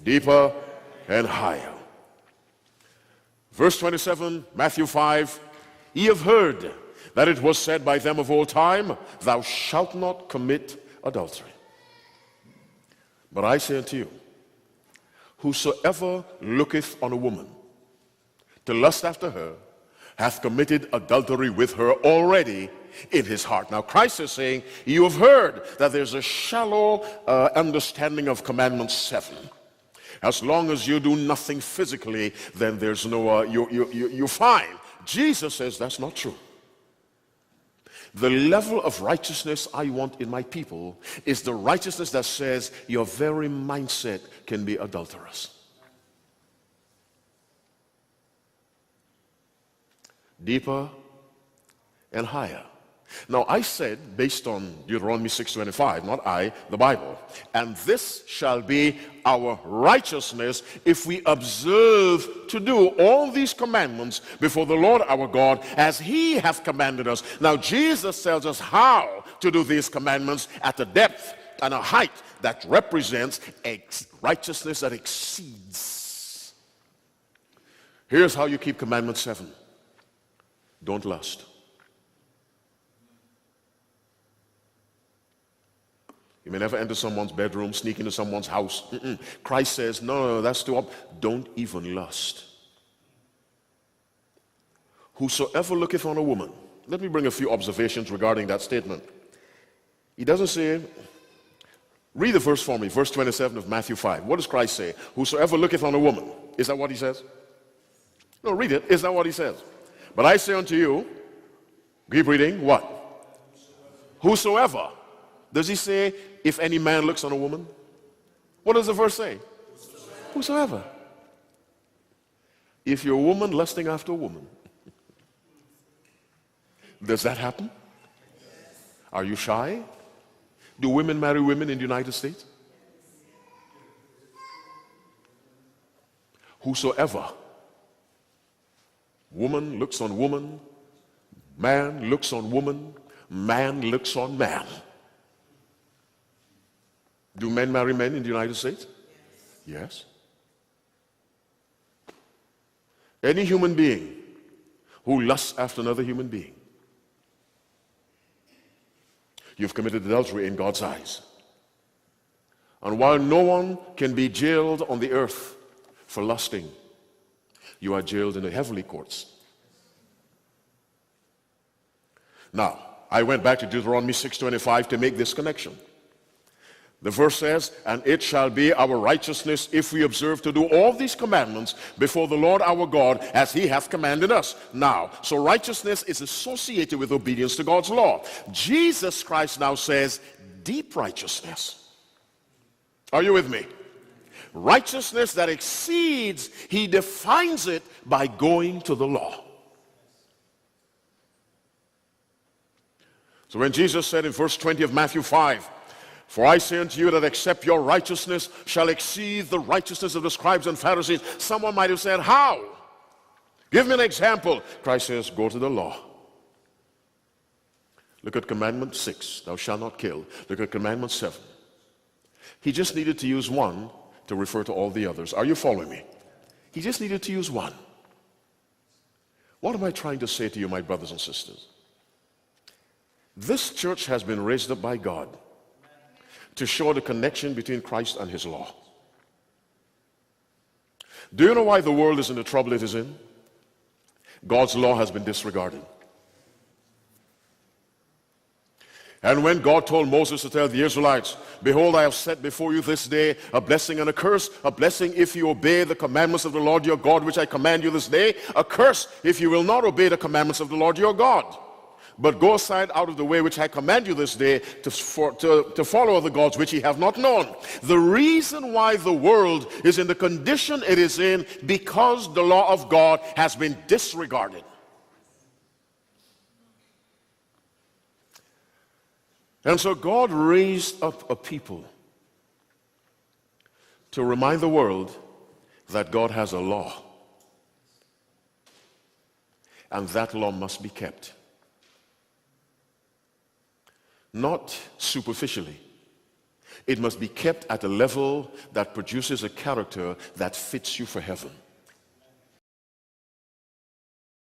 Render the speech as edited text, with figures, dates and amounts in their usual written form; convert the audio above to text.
deeper and higher. Verse 27, Matthew 5, ye have heard that it was said by them of old time, thou shalt not commit adultery. But I say unto you, whosoever looketh on a woman to lust after her hath committed adultery with her already in his heart. Now Christ is saying, you have heard that there's a shallow understanding of commandment 7. As long as you do nothing physically, then there's no, you're fine. Jesus says that's not true. The level of righteousness I want in my people is the righteousness that says your very mindset can be adulterous. Deeper and higher. Now I said, based on Deuteronomy 6:25, not I, the Bible, and this shall be our righteousness if we observe to do all these commandments before the Lord our God as he hath commanded us. Now Jesus tells us how to do these commandments at a depth and a height that represents a righteousness that exceeds. Here's how you keep commandment 7. Don't lust. You may never enter someone's bedroom, sneak into someone's house. Christ says, no, that's too up. Don't even lust. Whosoever looketh on a woman. Let me bring a few observations regarding that statement. He doesn't say, read the verse for me, verse 27 of Matthew 5. What does Christ say? Whosoever looketh on a woman. Is that what he says? No, read it. Is that what he says? But I say unto you, keep reading, what? Whosoever. Does he say, if any man looks on a woman? What does the verse say? Whosoever. If you're a woman lusting after a woman, does that happen? Are you shy? Do women marry women in the United States? Whosoever. Woman looks on woman, man looks on woman, man looks on man. Do men marry men in the United States? Yes. Any human being who lusts after another human being, you've committed adultery in God's eyes. And while no one can be jailed on the earth for lusting, you are jailed in the heavenly courts. Now, I went back to Deuteronomy 6:25 to make this connection. The verse says, and it shall be our righteousness if we observe to do all these commandments before the Lord our God as he hath commanded us. Now, so righteousness is associated with obedience to God's law. Jesus Christ now says, deep righteousness. Are you with me? Righteousness that exceeds, he defines it by going to the law. So when Jesus said in verse 20 of Matthew 5, for I say unto you that except your righteousness shall exceed the righteousness of the scribes and Pharisees. Someone might have said, how? Give me an example. Christ says, go to the law. Look at commandment 6, thou shalt not kill. Look at commandment 7. He just needed to use one to refer to all the others. Are you following me? He just needed to use one. What am I trying to say to you, my brothers and sisters? This church has been raised up by God to show the connection between Christ and his law. Do you know why the world is in the trouble it is in? God's law has been disregarded. And when God told Moses to tell the Israelites, behold, I have set before you this day a blessing and a curse, a blessing if you obey the commandments of the Lord your God, which I command you this day, a curse if you will not obey the commandments of the Lord your God. But go aside out of the way which I command you this day to follow other gods which ye have not known. The reason why the world is in the condition it is in, because the law of God has been disregarded. And so God raised up a people to remind the world that God has a law. And that law must be kept. Not superficially, It must be kept at a level that produces a character that fits you for heaven.